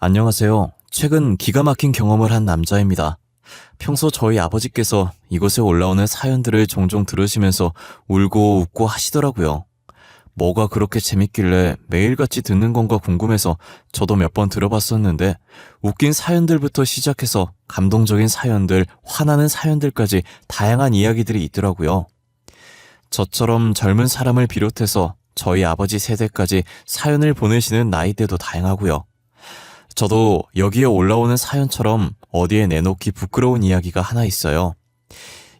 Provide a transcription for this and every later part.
안녕하세요. 최근 기가 막힌 경험을 한 남자입니다. 평소 저희 아버지께서 이곳에 올라오는 사연들을 종종 들으시면서 울고 웃고 하시더라고요. 뭐가 그렇게 재밌길래 매일같이 듣는 건가 궁금해서 저도 몇 번 들어봤었는데 웃긴 사연들부터 시작해서 감동적인 사연들, 화나는 사연들까지 다양한 이야기들이 있더라고요. 저처럼 젊은 사람을 비롯해서 저희 아버지 세대까지 사연을 보내시는 나이대도 다양하고요. 저도 여기에 올라오는 사연처럼 어디에 내놓기 부끄러운 이야기가 하나 있어요.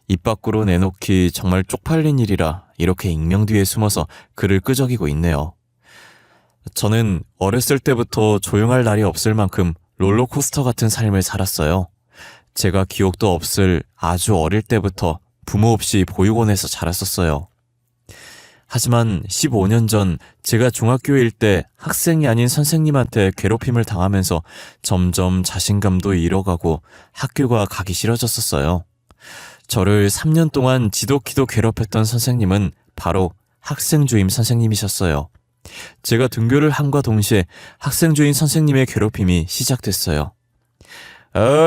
입 밖으로 내놓기 정말 쪽팔린 일이라 이렇게 익명 뒤에 숨어서 글을 끄적이고 있네요. 저는 어렸을 때부터 조용할 날이 없을 만큼 롤러코스터 같은 삶을 살았어요. 제가 기억도 없을 아주 어릴 때부터 부모 없이 보육원에서 자랐었어요. 하지만 15년 전 제가 중학교일 때 학생이 아닌 선생님한테 괴롭힘을 당하면서 점점 자신감도 잃어가고 학교가 가기 싫어졌었어요. 저를 3년 동안 지독히도 괴롭혔던 선생님은 바로 학생주임 선생님이셨어요. 제가 등교를 함과 동시에 학생주임 선생님의 괴롭힘이 시작됐어요.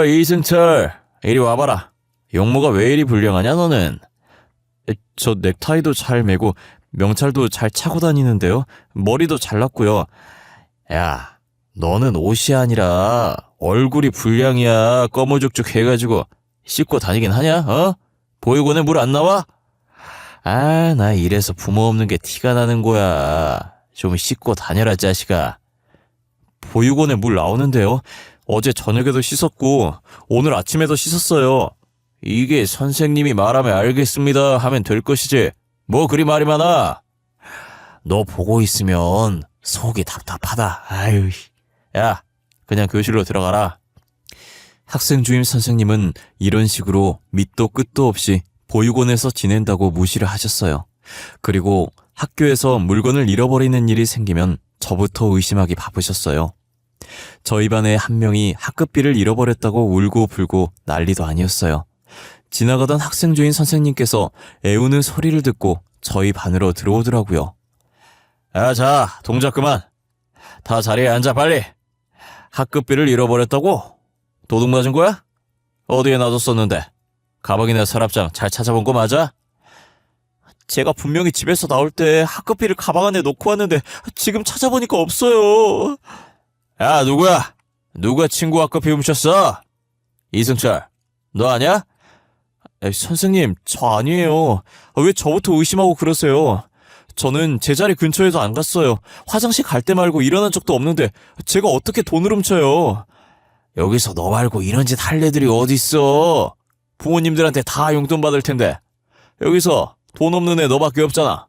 이승철, 이리 와봐라. 용모가 왜 이리 불량하냐 너는? 저 넥타이도 잘 매고 명찰도 잘 차고 다니는데요. 머리도 잘났고요. 야, 너는 옷이 아니라 얼굴이 불량이야. 꺼무죽죽 해가지고 씻고 다니긴 하냐? 보육원에 물 안 나와? 나 이래서 부모 없는 게 티가 나는 거야. 좀 씻고 다녀라 자식아. 보육원에 물 나오는데요. 어제 저녁에도 씻었고 오늘 아침에도 씻었어요. 이게 선생님이 말하면 알겠습니다 하면 될 것이지. 뭐 그리 말이 많아? 너 보고 있으면 속이 답답하다. 아유, 야, 그냥 교실로 들어가라. 학생 주임 선생님은 이런 식으로 밑도 끝도 없이 보육원에서 지낸다고 무시를 하셨어요. 그리고 학교에서 물건을 잃어버리는 일이 생기면 저부터 의심하기 바쁘셨어요. 저희 반에 한 명이 학급비를 잃어버렸다고 울고 불고 난리도 아니었어요. 지나가던 학생주임 선생님께서 애우는 소리를 듣고 저희 반으로 들어오더라고요. 자, 동작 그만. 다 자리에 앉아 빨리. 학급비를 잃어버렸다고? 도둑 맞은 거야? 어디에 놔뒀었는데? 가방이나 서랍장 잘 찾아본 거 맞아? 제가 분명히 집에서 나올 때 학급비를 가방 안에 놓고 왔는데 지금 찾아보니까 없어요. 야, 누구야? 누가 친구 학급비 훔쳤어? 이승철, 너 아냐? 선생님, 저 아니에요. 왜 저부터 의심하고 그러세요? 저는 제 자리 근처에도 안 갔어요. 화장실 갈 때 말고 일어난 적도 없는데 제가 어떻게 돈을 훔쳐요? 여기서 너 말고 이런 짓 할 애들이 어딨어? 부모님들한테 다 용돈 받을 텐데 여기서 돈 없는 애 너밖에 없잖아.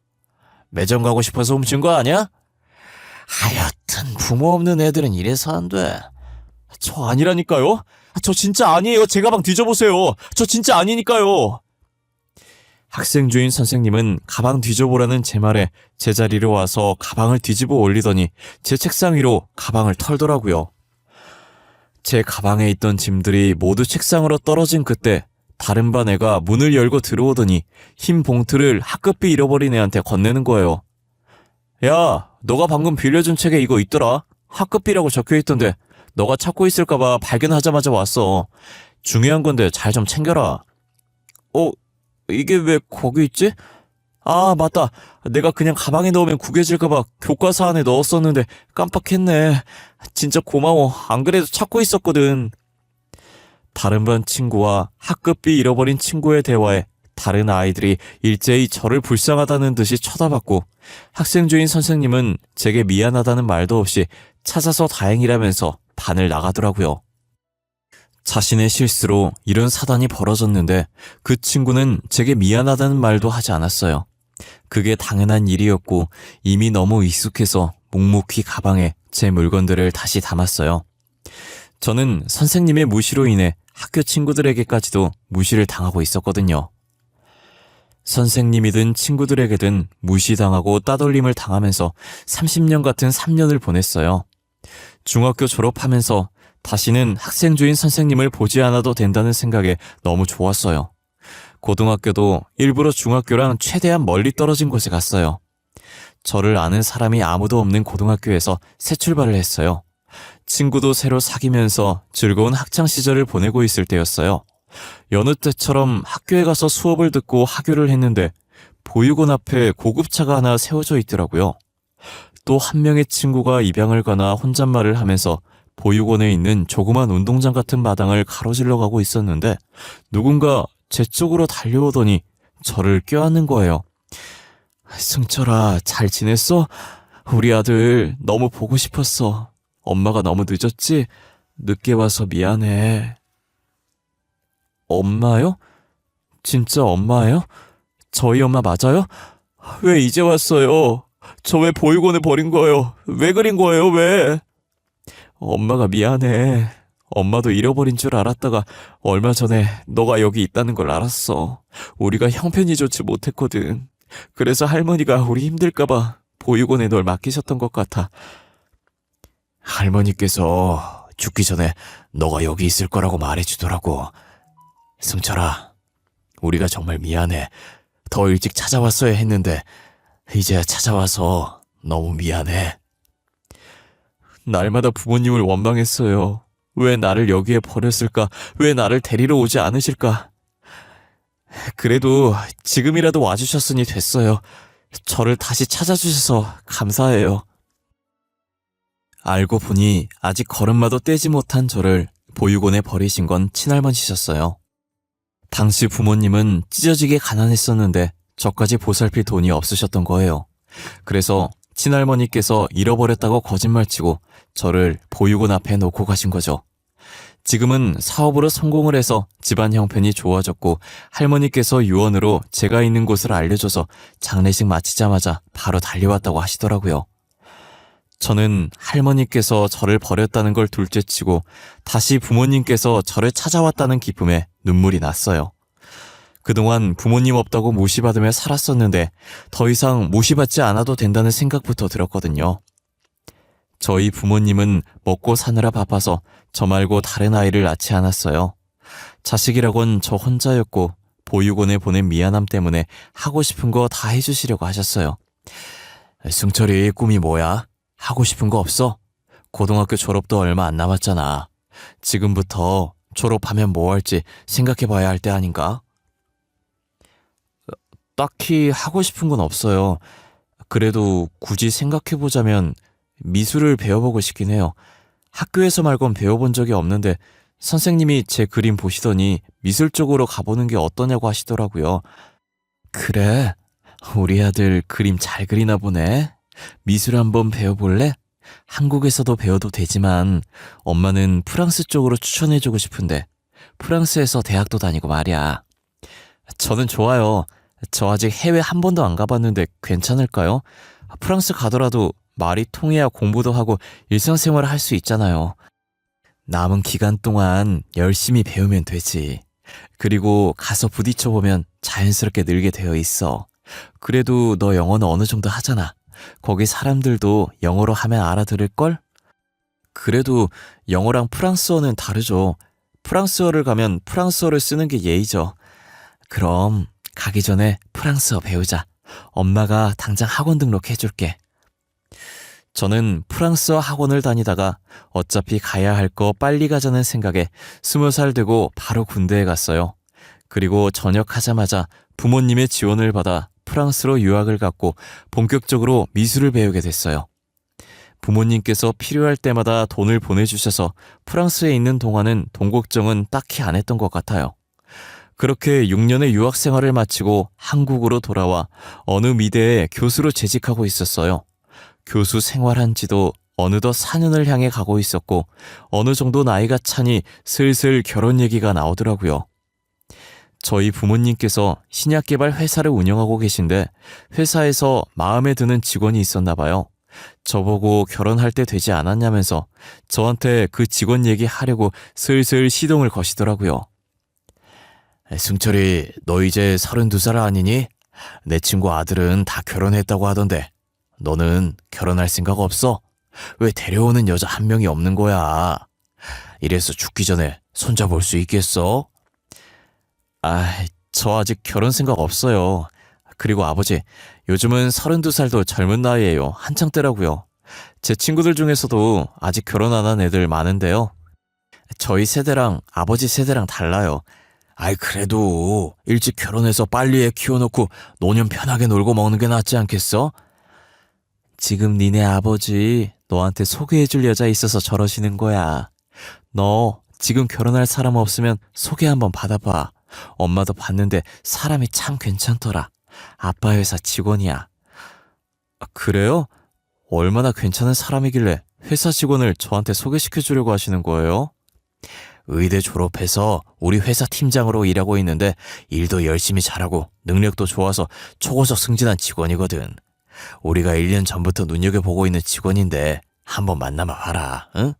매점 가고 싶어서 훔친 거 아니야? 하여튼 부모 없는 애들은 이래서 안 돼. 저 아니라니까요? 저 진짜 아니에요. 제 가방 뒤져보세요. 저 진짜 아니니까요. 학생주임 선생님은 가방 뒤져보라는 제 말에 제자리로 와서 가방을 뒤집어 올리더니 제 책상 위로 가방을 털더라고요. 제 가방에 있던 짐들이 모두 책상으로 떨어진 그때 다른 반 애가 문을 열고 들어오더니 흰 봉투를 학급비 잃어버린 애한테 건네는 거예요. 야, 너가 방금 빌려준 책에 이거 있더라. 학급비라고 적혀있던데 너가 찾고 있을까봐 발견하자마자 왔어. 중요한 건데 잘 좀 챙겨라. 이게 왜 거기 있지? 아, 맞다. 내가 그냥 가방에 넣으면 구겨질까봐 교과서 안에 넣었었는데 깜빡했네. 진짜 고마워. 안 그래도 찾고 있었거든. 다른 반 친구와 학급비 잃어버린 친구의 대화에 다른 아이들이 일제히 저를 불쌍하다는 듯이 쳐다봤고 학생주임 선생님은 제게 미안하다는 말도 없이 찾아서 다행이라면서 반을 나가더라고요. 자신의 실수로 이런 사단이 벌어졌는데 그 친구는 제게 미안하다는 말도 하지 않았어요. 그게 당연한 일이었고 이미 너무 익숙해서 묵묵히 가방에 제 물건들을 다시 담았어요. 저는 선생님의 무시로 인해 학교 친구들에게까지도 무시를 당하고 있었거든요. 선생님이든 친구들에게든 무시당하고 따돌림을 당하면서 30년 같은 3년을 보냈어요. 중학교 졸업하면서 다시는 학생주임 선생님을 보지 않아도 된다는 생각에 너무 좋았어요. 고등학교도 일부러 중학교랑 최대한 멀리 떨어진 곳에 갔어요. 저를 아는 사람이 아무도 없는 고등학교에서 새 출발을 했어요. 친구도 새로 사귀면서 즐거운 학창 시절을 보내고 있을 때였어요. 여느 때처럼 학교에 가서 수업을 듣고 하교를 했는데 보육원 앞에 고급차가 하나 세워져 있더라고요. 또 한 명의 친구가 입양을 가나 혼잣말을 하면서 보육원에 있는 조그만 운동장 같은 마당을 가로질러 가고 있었는데 누군가 제 쪽으로 달려오더니 저를 껴안는 거예요. 승철아, 잘 지냈어? 우리 아들 너무 보고 싶었어. 엄마가 너무 늦었지? 늦게 와서 미안해. 엄마요? 진짜 엄마예요? 저희 엄마 맞아요? 왜 이제 왔어요? 저 왜 보육원에 버린 거예요? 왜 그린 거예요, 왜? 엄마가 미안해. 엄마도 잃어버린 줄 알았다가 얼마 전에 너가 여기 있다는 걸 알았어. 우리가 형편이 좋지 못했거든. 그래서 할머니가 우리 힘들까봐 보육원에 널 맡기셨던 것 같아. 할머니께서 죽기 전에 너가 여기 있을 거라고 말해주더라고. 승철아, 우리가 정말 미안해. 더 일찍 찾아왔어야 했는데 이제야 찾아와서 너무 미안해. 날마다 부모님을 원망했어요. 왜 나를 여기에 버렸을까? 왜 나를 데리러 오지 않으실까? 그래도 지금이라도 와주셨으니 됐어요. 저를 다시 찾아주셔서 감사해요. 알고 보니 아직 걸음마도 떼지 못한 저를 보육원에 버리신 건 친할머니셨어요. 당시 부모님은 찢어지게 가난했었는데 저까지 보살필 돈이 없으셨던 거예요. 그래서 친할머니께서 잃어버렸다고 거짓말치고 저를 보육원 앞에 놓고 가신 거죠. 지금은 사업으로 성공을 해서 집안 형편이 좋아졌고 할머니께서 유언으로 제가 있는 곳을 알려줘서 장례식 마치자마자 바로 달려왔다고 하시더라고요. 저는 할머니께서 저를 버렸다는 걸 둘째치고 다시 부모님께서 저를 찾아왔다는 기쁨에 눈물이 났어요. 그동안 부모님 없다고 무시받으며 살았었는데 더 이상 무시받지 않아도 된다는 생각부터 들었거든요. 저희 부모님은 먹고 사느라 바빠서 저 말고 다른 아이를 낳지 않았어요. 자식이라곤 저 혼자였고 보육원에 보낸 미안함 때문에 하고 싶은 거 다 해주시려고 하셨어요. 승철이 꿈이 뭐야? 하고 싶은 거 없어? 고등학교 졸업도 얼마 안 남았잖아. 지금부터 졸업하면 뭐 할지 생각해봐야 할 때 아닌가? 딱히 하고 싶은 건 없어요. 그래도 굳이 생각해보자면 미술을 배워보고 싶긴 해요. 학교에서 말곤 배워본 적이 없는데 선생님이 제 그림 보시더니 미술 쪽으로 가보는 게 어떠냐고 하시더라고요. 그래? 우리 아들 그림 잘 그리나 보네. 미술 한번 배워볼래? 한국에서도 배워도 되지만 엄마는 프랑스 쪽으로 추천해주고 싶은데 프랑스에서 대학도 다니고 말이야. 저는 좋아요. 저 아직 해외 한 번도 안 가봤는데 괜찮을까요? 프랑스 가더라도 말이 통해야 공부도 하고 일상생활을 할 수 있잖아요. 남은 기간 동안 열심히 배우면 되지. 그리고 가서 부딪혀보면 자연스럽게 늘게 되어 있어. 그래도 너 영어는 어느 정도 하잖아. 거기 사람들도 영어로 하면 알아들을걸? 그래도 영어랑 프랑스어는 다르죠. 프랑스어를 가면 프랑스어를 쓰는 게 예의죠. 그럼 가기 전에 프랑스어 배우자. 엄마가 당장 학원 등록해줄게. 저는 프랑스어 학원을 다니다가 어차피 가야 할 거 빨리 가자는 생각에 20살 되고 바로 군대에 갔어요. 그리고 전역하자마자 부모님의 지원을 받아 프랑스로 유학을 갔고 본격적으로 미술을 배우게 됐어요. 부모님께서 필요할 때마다 돈을 보내주셔서 프랑스에 있는 동안은 돈 걱정은 딱히 안 했던 것 같아요. 그렇게 6년의 유학 생활을 마치고 한국으로 돌아와 어느 미대에 교수로 재직하고 있었어요. 교수 생활한 지도 어느덧 4년을 향해 가고 있었고 어느 정도 나이가 차니 슬슬 결혼 얘기가 나오더라고요. 저희 부모님께서 신약개발 회사를 운영하고 계신데 회사에서 마음에 드는 직원이 있었나 봐요. 저보고 결혼할 때 되지 않았냐면서 저한테 그 직원 얘기하려고 슬슬 시동을 거시더라고요. 승철이, 너 이제 32살 아니니? 내 친구 아들은 다 결혼했다고 하던데 너는 결혼할 생각 없어? 왜 데려오는 여자 한 명이 없는 거야? 이래서 죽기 전에 손잡을 수 있겠어? 저 아직 결혼 생각 없어요. 그리고 아버지, 요즘은 32살도 젊은 나이에요. 한창 때라고요. 제 친구들 중에서도 아직 결혼 안 한 애들 많은데요. 저희 세대랑 아버지 세대랑 달라요. 아이, 그래도 일찍 결혼해서 빨리 애 키워놓고 노년 편하게 놀고 먹는 게 낫지 않겠어? 지금 니네 아버지 너한테 소개해줄 여자 있어서 저러시는 거야. 너 지금 결혼할 사람 없으면 소개 한번 받아봐. 엄마도 봤는데 사람이 참 괜찮더라. 아빠 회사 직원이야. 아, 그래요? 얼마나 괜찮은 사람이길래 회사 직원을 저한테 소개시켜주려고 하시는 거예요? 의대 졸업해서 우리 회사 팀장으로 일하고 있는데 일도 열심히 잘하고 능력도 좋아서 초고속 승진한 직원이거든. 우리가 1년 전부터 눈여겨보고 있는 직원인데 한번 만나봐 봐라, 응?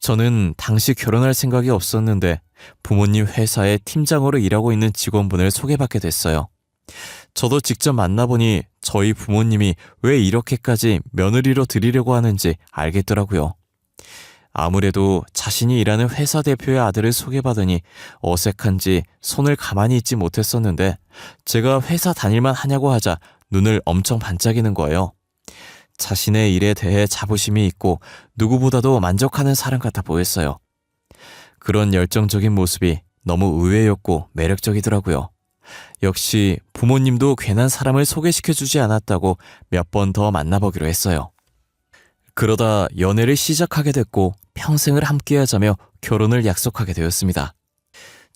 저는 당시 결혼할 생각이 없었는데 부모님 회사에 팀장으로 일하고 있는 직원분을 소개받게 됐어요. 저도 직접 만나보니 저희 부모님이 왜 이렇게까지 며느리로 들이려고 하는지 알겠더라고요. 아무래도 자신이 일하는 회사 대표의 아들을 소개받으니 어색한지 손을 가만히 있지 못했었는데 제가 회사 다닐만 하냐고 하자 눈을 엄청 반짝이는 거예요. 자신의 일에 대해 자부심이 있고 누구보다도 만족하는 사람 같아 보였어요. 그런 열정적인 모습이 너무 의외였고 매력적이더라고요. 역시 부모님도 괜한 사람을 소개시켜주지 않았다고 몇 번 더 만나보기로 했어요. 그러다 연애를 시작하게 됐고 평생을 함께하자며 결혼을 약속하게 되었습니다.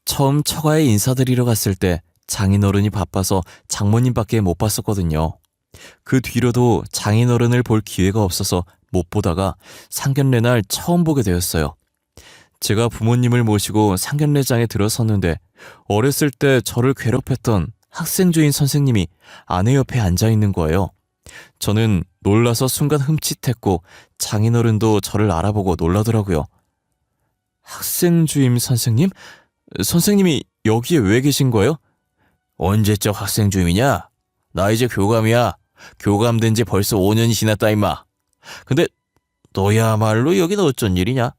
처음 처가에 인사드리러 갔을 때 장인어른이 바빠서 장모님밖에 못 봤었거든요. 그 뒤로도 장인어른을 볼 기회가 없어서 못 보다가 상견례 날 처음 보게 되었어요. 제가 부모님을 모시고 상견례장에 들어섰는데 어렸을 때 저를 괴롭혔던 학생주임 선생님이 아내 옆에 앉아 있는 거예요. 저는 놀라서 순간 흠칫했고 장인어른도 저를 알아보고 놀라더라고요. 학생주임 선생님? 선생님이 여기에 왜 계신 거예요? 언제적 학생주임이냐? 나 이제 교감이야. 교감된 지 벌써 5년이 지났다 임마. 근데 너야말로 여긴 어쩐 일이냐?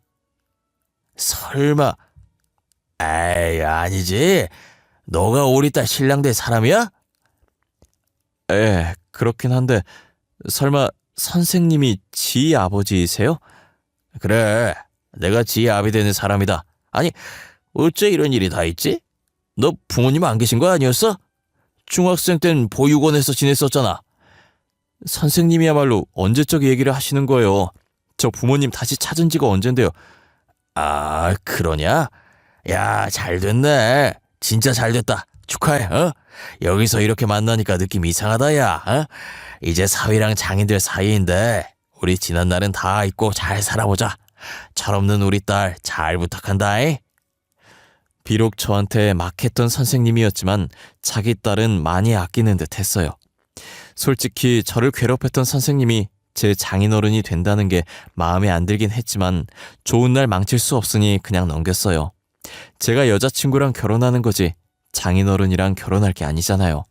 설마. 에이, 아니지. 너가 우리 딸 신랑 될 사람이야? 그렇긴 한데 설마 선생님이 지 아버지이세요? 그래, 내가 지 아비 되는 사람이다. 아니, 어째 이런 일이 다 있지? 너 부모님 안 계신 거 아니었어? 중학생 땐 보육원에서 지냈었잖아. 선생님이야말로 언제적 얘기를 하시는 거예요. 저 부모님 다시 찾은 지가 언젠데요. 아, 그러냐? 야, 잘 됐네. 진짜 잘 됐다. 축하해, 어? 여기서 이렇게 만나니까 느낌 이상하다, 야. 어? 이제 사위랑 장인들 사이인데 우리 지난 날은 다 잊고 잘 살아보자. 철없는 우리 딸 잘 부탁한다잉. 비록 저한테 막했던 선생님이었지만 자기 딸은 많이 아끼는 듯 했어요. 솔직히 저를 괴롭혔던 선생님이 제 장인어른이 된다는 게 마음에 안 들긴 했지만 좋은 날 망칠 수 없으니 그냥 넘겼어요. 제가 여자친구랑 결혼하는 거지 장인어른이랑 결혼할 게 아니잖아요.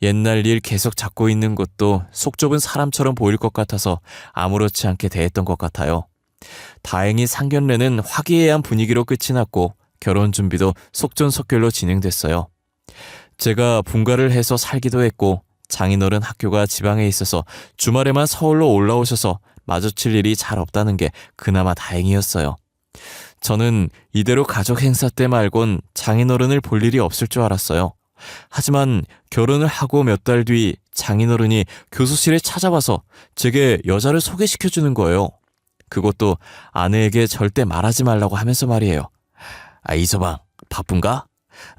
옛날 일 계속 잡고 있는 것도 속 좁은 사람처럼 보일 것 같아서 아무렇지 않게 대했던 것 같아요. 다행히 상견례는 화기애애한 분위기로 끝이 났고 결혼 준비도 속전속결로 진행됐어요. 제가 분가를 해서 살기도 했고 장인어른 학교가 지방에 있어서 주말에만 서울로 올라오셔서 마주칠 일이 잘 없다는 게 그나마 다행이었어요. 저는 이대로 가족 행사 때 말곤 장인어른을 볼 일이 없을 줄 알았어요. 하지만 결혼을 하고 몇 달 뒤 장인어른이 교수실에 찾아와서 제게 여자를 소개시켜주는 거예요. 그것도 아내에게 절대 말하지 말라고 하면서 말이에요. 아, 이서방, 바쁜가?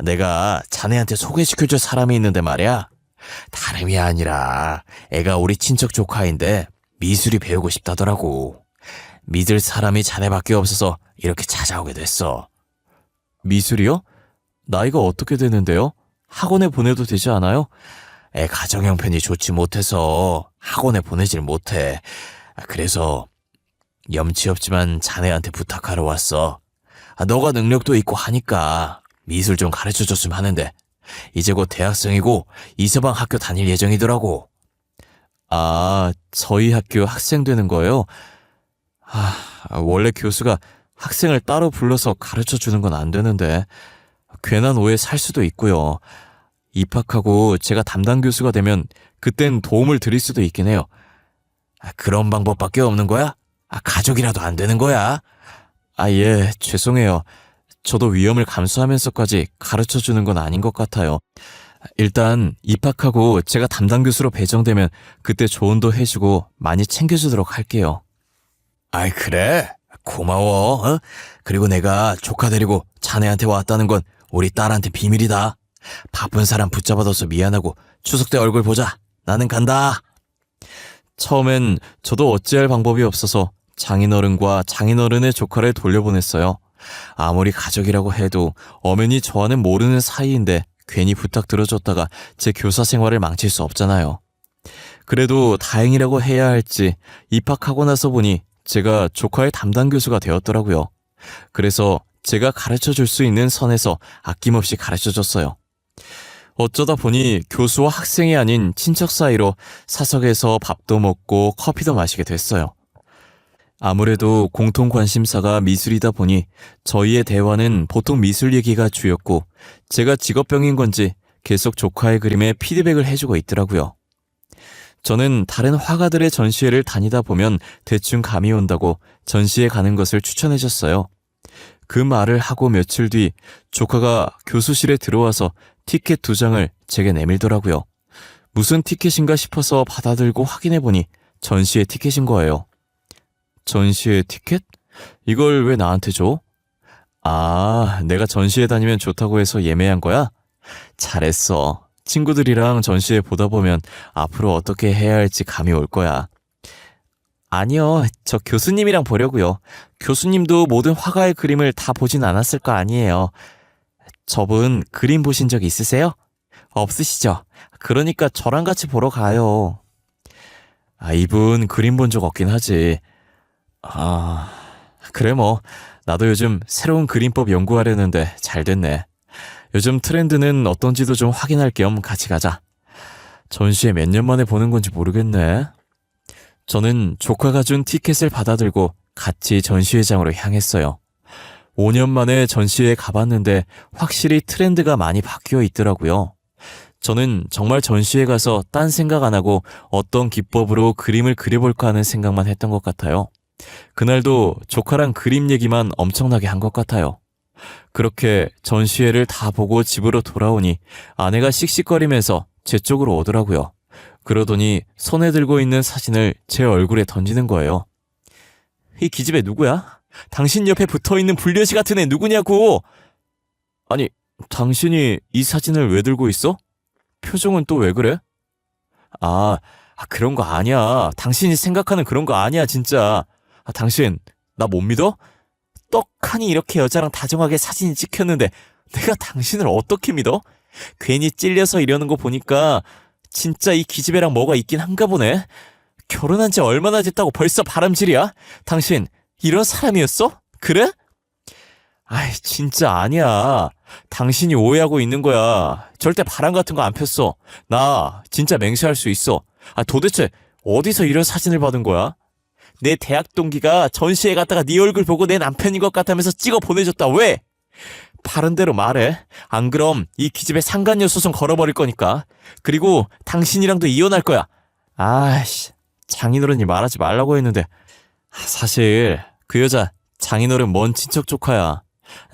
내가 자네한테 소개시켜줄 사람이 있는데 말이야. 다름이 아니라 애가 우리 친척 조카인데 미술이 배우고 싶다더라고. 믿을 사람이 자네밖에 없어서 이렇게 찾아오게 됐어. 미술이요? 나이가 어떻게 되는데요? 학원에 보내도 되지 않아요? 애 가정 형편이 좋지 못해서 학원에 보내질 못해. 그래서 염치 없지만 자네한테 부탁하러 왔어. 너가 능력도 있고 하니까 미술 좀 가르쳐줬으면 하는데 이제 곧 대학생이고 이서방 학교 다닐 예정이더라고. 아, 저희 학교 학생 되는 거예요? 원래 교수가 학생을 따로 불러서 가르쳐주는 건 안 되는데 괜한 오해 살 수도 있고요. 입학하고 제가 담당 교수가 되면 그땐 도움을 드릴 수도 있긴 해요. 그런 방법밖에 없는 거야? 가족이라도 안 되는 거야? 예, 죄송해요. 저도 위험을 감수하면서까지 가르쳐 주는 건 아닌 것 같아요. 일단 입학하고 제가 담당 교수로 배정되면 그때 조언도 해주고 많이 챙겨주도록 할게요. 그래? 고마워. 그리고 내가 조카 데리고 자네한테 왔다는 건 우리 딸한테 비밀이다. 바쁜 사람 붙잡아둬서 미안하고 추석 때 얼굴 보자. 나는 간다. 처음엔 저도 어찌할 방법이 없어서 장인어른과 장인어른의 조카를 돌려보냈어요. 아무리 가족이라고 해도 엄연히 저와는 모르는 사이인데 괜히 부탁 들어줬다가 제 교사 생활을 망칠 수 없잖아요. 그래도 다행이라고 해야 할지 입학하고 나서 보니 제가 조카의 담당 교수가 되었더라고요. 그래서 제가 가르쳐줄 수 있는 선에서 아낌없이 가르쳐줬어요. 어쩌다 보니 교수와 학생이 아닌 친척 사이로 사석에서 밥도 먹고 커피도 마시게 됐어요. 아무래도 공통 관심사가 미술이다 보니 저희의 대화는 보통 미술 얘기가 주였고 제가 직업병인 건지 계속 조카의 그림에 피드백을 해주고 있더라고요. 저는 다른 화가들의 전시회를 다니다 보면 대충 감이 온다고 전시회 가는 것을 추천해줬어요. 그 말을 하고 며칠 뒤 조카가 교수실에 들어와서 티켓 2장을 제게 내밀더라고요. 무슨 티켓인가 싶어서 받아들고 확인해보니 전시회 티켓인 거예요. 전시회 티켓? 이걸 왜 나한테 줘? 내가 전시회 다니면 좋다고 해서 예매한 거야? 잘했어. 친구들이랑 전시회 보다 보면 앞으로 어떻게 해야 할지 감이 올 거야. 아니요, 저 교수님이랑 보려고요. 교수님도 모든 화가의 그림을 다 보진 않았을 거 아니에요. 저분 그림 보신 적 있으세요? 없으시죠? 그러니까 저랑 같이 보러 가요. 이분 그림 본 적 없긴 하지. 그래 뭐 나도 요즘 새로운 그림법 연구하려는데 잘 됐네. 요즘 트렌드는 어떤지도 좀 확인할 겸 같이 가자. 전시회 몇 년 만에 보는 건지 모르겠네. 저는 조카가 준 티켓을 받아들고 같이 전시회장으로 향했어요. 5년 만에 전시회에 가봤는데 확실히 트렌드가 많이 바뀌어 있더라고요. 저는 정말 전시회 가서 딴 생각 안 하고 어떤 기법으로 그림을 그려볼까 하는 생각만 했던 것 같아요. 그날도 조카랑 그림 얘기만 엄청나게 한 것 같아요. 그렇게 전시회를 다 보고 집으로 돌아오니 아내가 씩씩거리면서 제 쪽으로 오더라고요. 그러더니 손에 들고 있는 사진을 제 얼굴에 던지는 거예요. 이 기집애 누구야? 당신 옆에 붙어있는 불려시 같은 애 누구냐고! 아니, 당신이 이 사진을 왜 들고 있어? 표정은 또 왜 그래? 그런 거 아니야. 당신이 생각하는 그런 거 아니야, 진짜. 당신, 나 못 믿어? 떡하니 이렇게 여자랑 다정하게 사진이 찍혔는데 내가 당신을 어떻게 믿어? 괜히 찔려서 이러는 거 보니까 진짜 이 기집애랑 뭐가 있긴 한가 보네. 결혼한 지 얼마나 됐다고 벌써 바람질이야? 당신 이런 사람이었어? 그래? 진짜 아니야. 당신이 오해하고 있는 거야. 절대 바람 같은 거 안 폈어. 나 진짜 맹세할 수 있어. 도대체 어디서 이런 사진을 받은 거야? 내 대학 동기가 전시회 갔다가 네 얼굴 보고 내 남편인 것 같다면서 찍어 보내줬다. 왜? 바른 대로 말해. 안 그럼 이 기집애 상간녀 소송 걸어버릴 거니까. 그리고 당신이랑도 이혼할 거야. 장인어른이 말하지 말라고 했는데. 사실 그 여자 장인어른 먼 친척 조카야.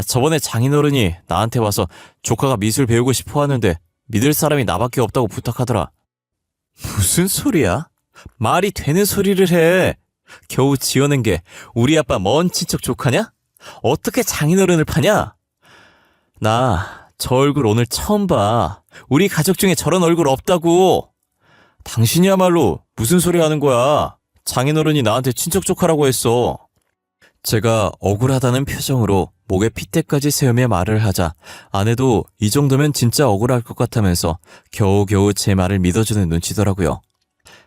저번에 장인어른이 나한테 와서 조카가 미술 배우고 싶어 하는데 믿을 사람이 나밖에 없다고 부탁하더라. 무슨 소리야? 말이 되는 소리를 해. 겨우 지어낸 게 우리 아빠 먼 친척 조카냐? 어떻게 장인어른을 파냐? 나 저 얼굴 오늘 처음 봐. 우리 가족 중에 저런 얼굴 없다고. 당신이야말로 무슨 소리 하는 거야? 장인어른이 나한테 친척 조카라고 했어. 제가 억울하다는 표정으로 목에 핏대까지 세우며 말을 하자 아내도 이 정도면 진짜 억울할 것 같다면서 겨우겨우 제 말을 믿어주는 눈치더라고요.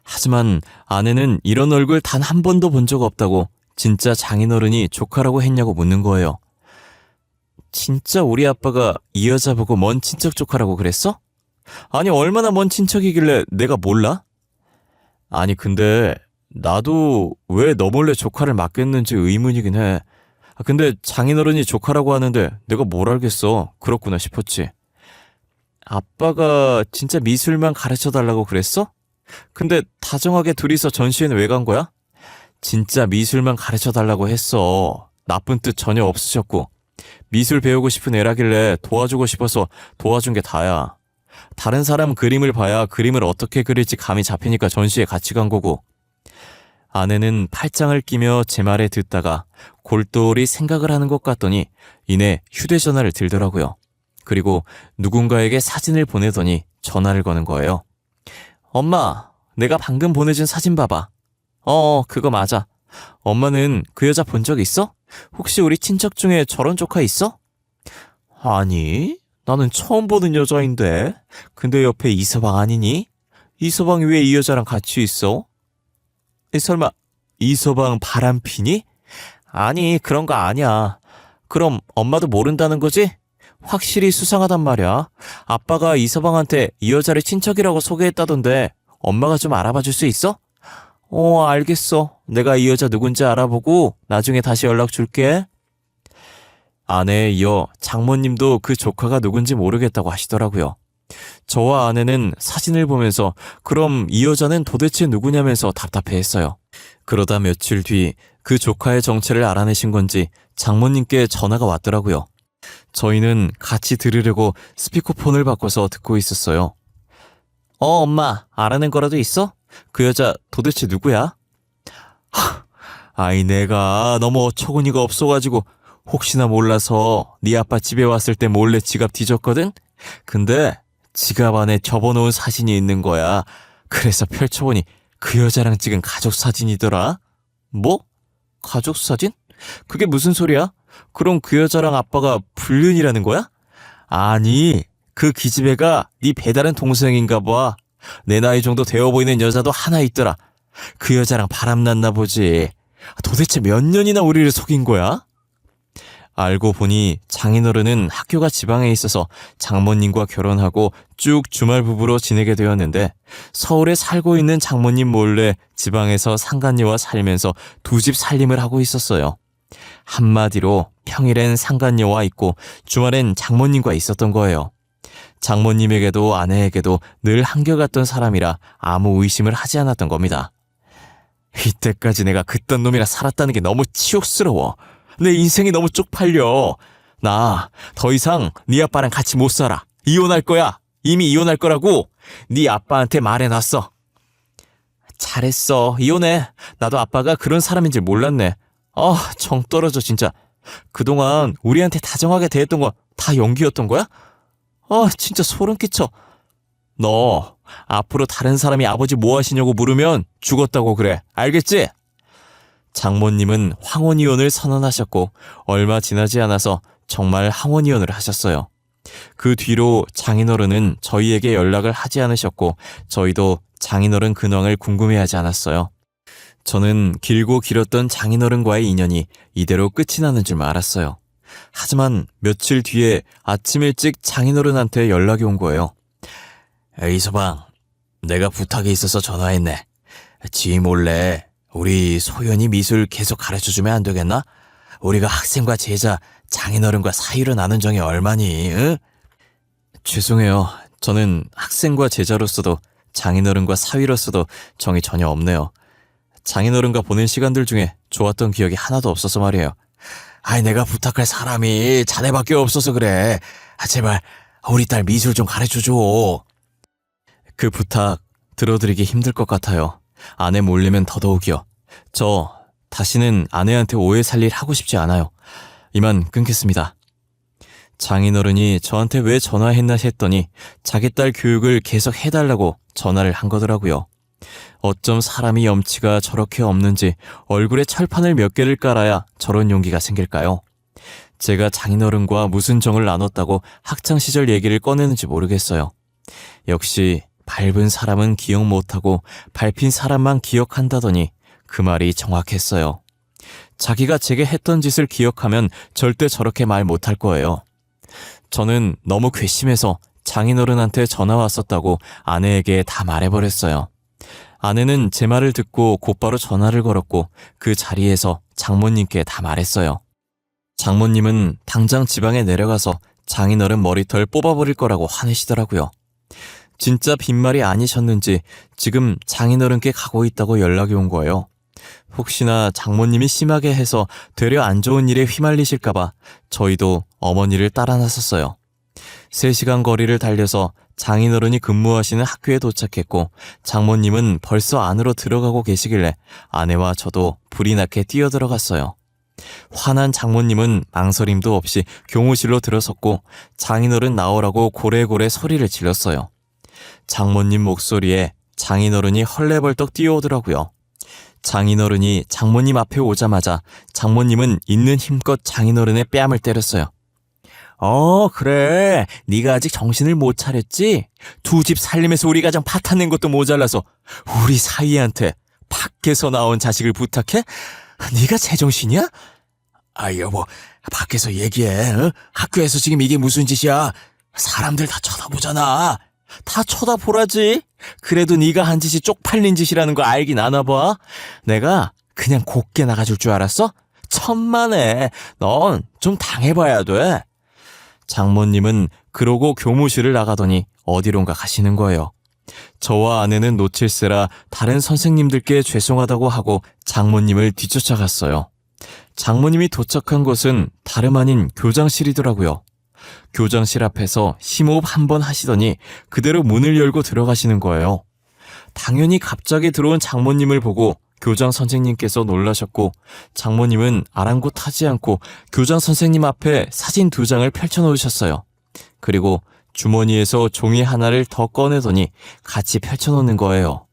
하지만 아내는 이런 얼굴 단 한 번도 본 적 없다고 진짜 장인어른이 조카라고 했냐고 묻는 거예요. 진짜 우리 아빠가 이 여자 보고 먼 친척 조카라고 그랬어? 아니 얼마나 먼 친척이길래 내가 몰라? 아니 근데 나도 왜 너 몰래 조카를 맡겼는지 의문이긴 해. 근데 장인어른이 조카라고 하는데 내가 뭘 알겠어. 그렇구나 싶었지. 아빠가 진짜 미술만 가르쳐달라고 그랬어? 근데 다정하게 둘이서 전시회는 왜 간 거야? 진짜 미술만 가르쳐 달라고 했어. 나쁜 뜻 전혀 없으셨고. 미술 배우고 싶은 애라길래 도와주고 싶어서 도와준 게 다야. 다른 사람 그림을 봐야 그림을 어떻게 그릴지 감이 잡히니까 전시회 같이 간 거고. 아내는 팔짱을 끼며 제 말에 듣다가 골똘히 생각을 하는 것 같더니 이내 휴대전화를 들더라고요. 그리고 누군가에게 사진을 보내더니 전화를 거는 거예요. 엄마, 내가 방금 보내준 사진 봐봐. 그거 맞아. 엄마는 그 여자 본 적 있어? 혹시 우리 친척 중에 저런 조카 있어? 아니, 나는 처음 보는 여자인데. 근데 옆에 이서방 아니니? 이서방이 왜 이 여자랑 같이 있어? 설마 이서방 바람피니? 아니, 그런 거 아니야. 그럼 엄마도 모른다는 거지? 확실히 수상하단 말이야. 아빠가 이서방한테 이 여자를 친척이라고 소개했다던데 엄마가 좀 알아봐 줄 수 있어? 알겠어. 내가 이 여자 누군지 알아보고 나중에 다시 연락 줄게. 아내에 이어 장모님도 그 조카가 누군지 모르겠다고 하시더라고요. 저와 아내는 사진을 보면서 그럼 이 여자는 도대체 누구냐면서 답답해했어요. 그러다 며칠 뒤 그 조카의 정체를 알아내신 건지 장모님께 전화가 왔더라고요. 저희는 같이 들으려고 스피커폰을 바꿔서 듣고 있었어요. 엄마, 알아낸 거라도 있어? 그 여자 도대체 누구야? 아이, 내가 너무 어처구니가 없어가지고 혹시나 몰라서 네 아빠 집에 왔을 때 몰래 지갑 뒤졌거든? 근데 지갑 안에 접어놓은 사진이 있는 거야. 그래서 펼쳐보니 그 여자랑 찍은 가족 사진이더라. 뭐? 가족 사진? 그게 무슨 소리야? 그럼 그 여자랑 아빠가 불륜이라는 거야? 아니, 그 기집애가 네 배다른 동생인가 봐. 내 나이 정도 되어 보이는 여자도 하나 있더라. 그 여자랑 바람났나 보지. 도대체 몇 년이나 우리를 속인 거야? 알고 보니 장인어른은 학교가 지방에 있어서 장모님과 결혼하고 쭉 주말 부부로 지내게 되었는데 서울에 살고 있는 장모님 몰래 지방에서 상간녀와 살면서 두 집 살림을 하고 있었어요. 한마디로 평일엔 상간녀와 있고 주말엔 장모님과 있었던 거예요. 장모님에게도 아내에게도 늘 한결같던 사람이라 아무 의심을 하지 않았던 겁니다. 이때까지 내가 그딴 놈이라 살았다는 게 너무 치욕스러워. 내 인생이 너무 쪽팔려. 나 더 이상 네 아빠랑 같이 못 살아. 이혼할 거야. 이미 이혼할 거라고. 네 아빠한테 말해놨어. 잘했어. 이혼해. 나도 아빠가 그런 사람인 줄 몰랐네. 정 떨어져 진짜. 그동안 우리한테 다정하게 대했던 거 다 연기였던 거야? 진짜 소름 끼쳐. 너 앞으로 다른 사람이 아버지 뭐 하시냐고 물으면 죽었다고 그래. 알겠지? 장모님은 황혼이혼을 선언하셨고 얼마 지나지 않아서 정말 황혼이혼을 하셨어요. 그 뒤로 장인어른은 저희에게 연락을 하지 않으셨고 저희도 장인어른 근황을 궁금해하지 않았어요. 저는 길고 길었던 장인어른과의 인연이 이대로 끝이 나는 줄 알았어요. 하지만 며칠 뒤에 아침 일찍 장인어른한테 연락이 온 거예요. 이서방, 내가 부탁이 있어서 전화했네. 지 몰래 우리 소연이 미술 계속 가르쳐주면 안 되겠나? 우리가 학생과 제자, 장인어른과 사이로 나눈 정이 얼마니? 응? 죄송해요. 저는 학생과 제자로서도 장인어른과 사위로서도 정이 전혀 없네요. 장인어른과 보낸 시간들 중에 좋았던 기억이 하나도 없어서 말이에요. 내가 부탁할 사람이 자네밖에 없어서 그래. 제발 우리 딸 미술 좀 가르쳐줘. 그 부탁 들어드리기 힘들 것 같아요. 아내 몰리면 더더욱이요. 저 다시는 아내한테 오해 살 일 하고 싶지 않아요. 이만 끊겠습니다. 장인어른이 저한테 왜 전화했나 했더니 자기 딸 교육을 계속 해달라고 전화를 한 거더라고요. 어쩜 사람이 염치가 저렇게 없는지 얼굴에 철판을 몇 개를 깔아야 저런 용기가 생길까요? 제가 장인어른과 무슨 정을 나눴다고 학창시절 얘기를 꺼내는지 모르겠어요. 역시 밟은 사람은 기억 못하고 밟힌 사람만 기억한다더니 그 말이 정확했어요. 자기가 제게 했던 짓을 기억하면 절대 저렇게 말 못할 거예요. 저는 너무 괘씸해서 장인어른한테 전화 왔었다고 아내에게 다 말해버렸어요. 아내는 제 말을 듣고 곧바로 전화를 걸었고 그 자리에서 장모님께 다 말했어요. 장모님은 당장 지방에 내려가서 장인어른 머리털 뽑아버릴 거라고 화내시더라고요. 진짜 빈말이 아니셨는지 지금 장인어른께 가고 있다고 연락이 온 거예요. 혹시나 장모님이 심하게 해서 되려 안 좋은 일에 휘말리실까봐 저희도 어머니를 따라 나섰어요. 3시간 거리를 달려서 장인어른이 근무하시는 학교에 도착했고 장모님은 벌써 안으로 들어가고 계시길래 아내와 저도 불이 나게 뛰어들어갔어요. 화난 장모님은 망설임도 없이 교무실로 들어섰고 장인어른 나오라고 고래고래 소리를 질렀어요. 장모님 목소리에 장인어른이 헐레벌떡 뛰어오더라고요. 장인어른이 장모님 앞에 오자마자 장모님은 있는 힘껏 장인어른의 뺨을 때렸어요. 그래. 네가 아직 정신을 못 차렸지? 2집 살림에서 우리 가정 파탄낸 것도 모자라서 우리 사위한테 밖에서 나온 자식을 부탁해? 네가 제정신이야? 여보, 밖에서 얘기해. 어? 학교에서 지금 이게 무슨 짓이야? 사람들 다 쳐다보잖아. 다 쳐다보라지. 그래도 네가 한 짓이 쪽팔린 짓이라는 거 알긴 아나 봐. 내가 그냥 곱게 나가줄 줄 알았어? 천만에. 넌 좀 당해봐야 돼. 장모님은 그러고 교무실을 나가더니 어디론가 가시는 거예요. 저와 아내는 놓칠세라 다른 선생님들께 죄송하다고 하고 장모님을 뒤쫓아갔어요. 장모님이 도착한 곳은 다름 아닌 교장실이더라고요. 교장실 앞에서 심호흡 한 번 하시더니 그대로 문을 열고 들어가시는 거예요. 당연히 갑자기 들어온 장모님을 보고 교장 선생님께서 놀라셨고 장모님은 아랑곳하지 않고 교장 선생님 앞에 사진 2장을 펼쳐놓으셨어요. 그리고 주머니에서 종이 하나를 더 꺼내더니 같이 펼쳐놓는 거예요.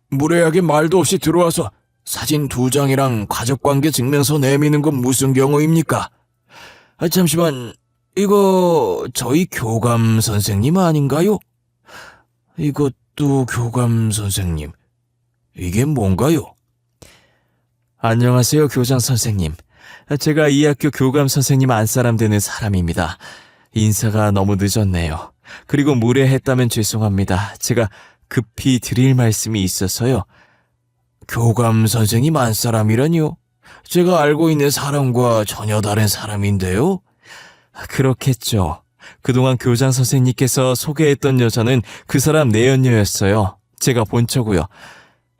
무례하게 말도 없이 들어와서 사진 2장이랑 가족관계 증명서 내미는 건 무슨 경우입니까? 잠시만, 이거 저희 교감 선생님 아닌가요? 이것도 교감 선생님. 이게 뭔가요? 안녕하세요, 교장 선생님. 제가 이 학교 교감 선생님 안사람 되는 사람입니다. 인사가 너무 늦었네요. 그리고 무례했다면 죄송합니다. 제가 급히 드릴 말씀이 있어서요. 교감 선생님 안사람이라니요? 제가 알고 있는 사람과 전혀 다른 사람인데요? 그렇겠죠. 그동안 교장 선생님께서 소개했던 여자는 그 사람 내연녀였어요. 제가 본 척고요.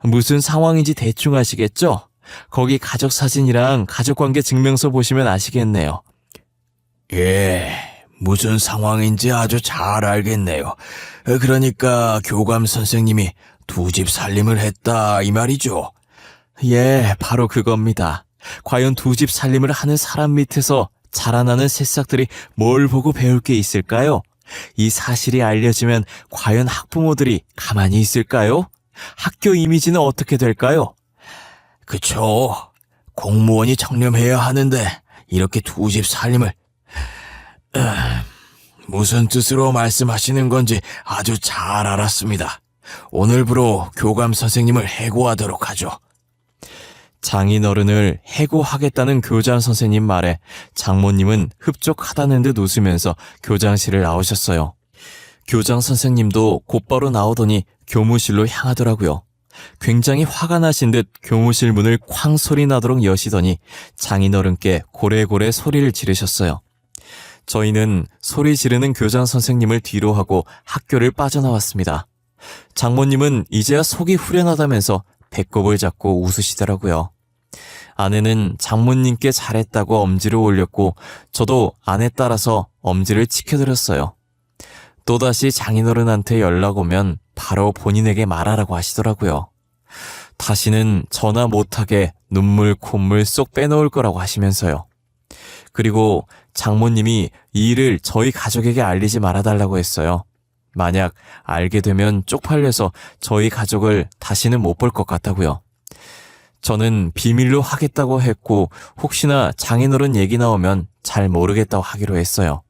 무슨 상황인지 대충 아시겠죠? 거기 가족 사진이랑 가족관계 증명서 보시면 아시겠네요. 예, 무슨 상황인지 아주 잘 알겠네요. 그러니까 교감 선생님이 2집 살림을 했다 이 말이죠? 예, 바로 그겁니다. 과연 2집 살림을 하는 사람 밑에서 자라나는 새싹들이 뭘 보고 배울 게 있을까요? 이 사실이 알려지면 과연 학부모들이 가만히 있을까요? 학교 이미지는 어떻게 될까요? 그쵸. 공무원이 청렴해야 하는데 이렇게 2집 살림을... 무슨 뜻으로 말씀하시는 건지 아주 잘 알았습니다. 오늘부로 교감 선생님을 해고하도록 하죠. 장인어른을 해고하겠다는 교장 선생님 말에 장모님은 흡족하다는 듯 웃으면서 교장실을 나오셨어요. 교장 선생님도 곧바로 나오더니 교무실로 향하더라고요. 굉장히 화가 나신 듯 교무실 문을 쾅 소리 나도록 여시더니 장인어른께 고래고래 소리를 지르셨어요. 저희는 소리 지르는 교장 선생님을 뒤로 하고 학교를 빠져나왔습니다. 장모님은 이제야 속이 후련하다면서 배꼽을 잡고 웃으시더라고요. 아내는 장모님께 잘했다고 엄지를 올렸고 저도 아내 따라서 엄지를 치켜드렸어요. 또다시 장인어른한테 연락 오면 바로 본인에게 말하라고 하시더라고요. 다시는 전화 못하게 눈물 콧물 쏙 빼놓을 거라고 하시면서요. 그리고 장모님이 이 일을 저희 가족에게 알리지 말아달라고 했어요. 만약 알게 되면 쪽팔려서 저희 가족을 다시는 못 볼 것 같다고요. 저는 비밀로 하겠다고 했고 혹시나 장인어른 얘기 나오면 잘 모르겠다고 하기로 했어요.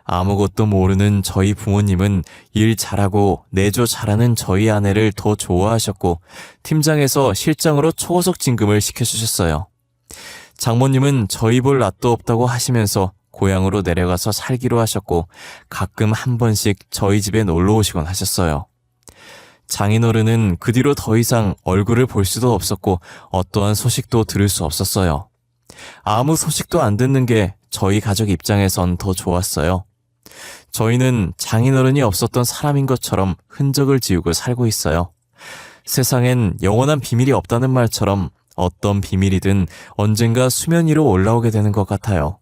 아무것도 모르는 저희 부모님은 일 잘하고 내조 잘하는 저희 아내를 더 좋아하셨고 팀장에서 실장으로 초고속 진급을 시켜주셨어요. 장모님은 저희 볼 낯도 없다고 하시면서 고향으로 내려가서 살기로 하셨고 가끔 한 번씩 저희 집에 놀러 오시곤 하셨어요. 장인어른은 그 뒤로 더 이상 얼굴을 볼 수도 없었고 어떠한 소식도 들을 수 없었어요. 아무 소식도 안 듣는 게 저희 가족 입장에선 더 좋았어요. 저희는 장인어른이 없었던 사람인 것처럼 흔적을 지우고 살고 있어요. 세상엔 영원한 비밀이 없다는 말처럼 어떤 비밀이든 언젠가 수면 위로 올라오게 되는 것 같아요.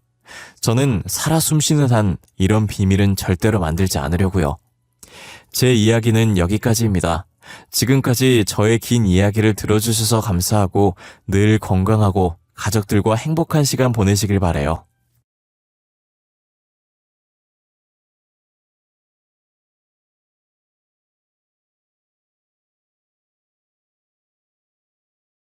저는 살아 숨쉬는 한 이런 비밀은 절대로 만들지 않으려고요. 제 이야기는 여기까지입니다. 지금까지 저의 긴 이야기를 들어주셔서 감사하고 늘 건강하고 가족들과 행복한 시간 보내시길 바래요.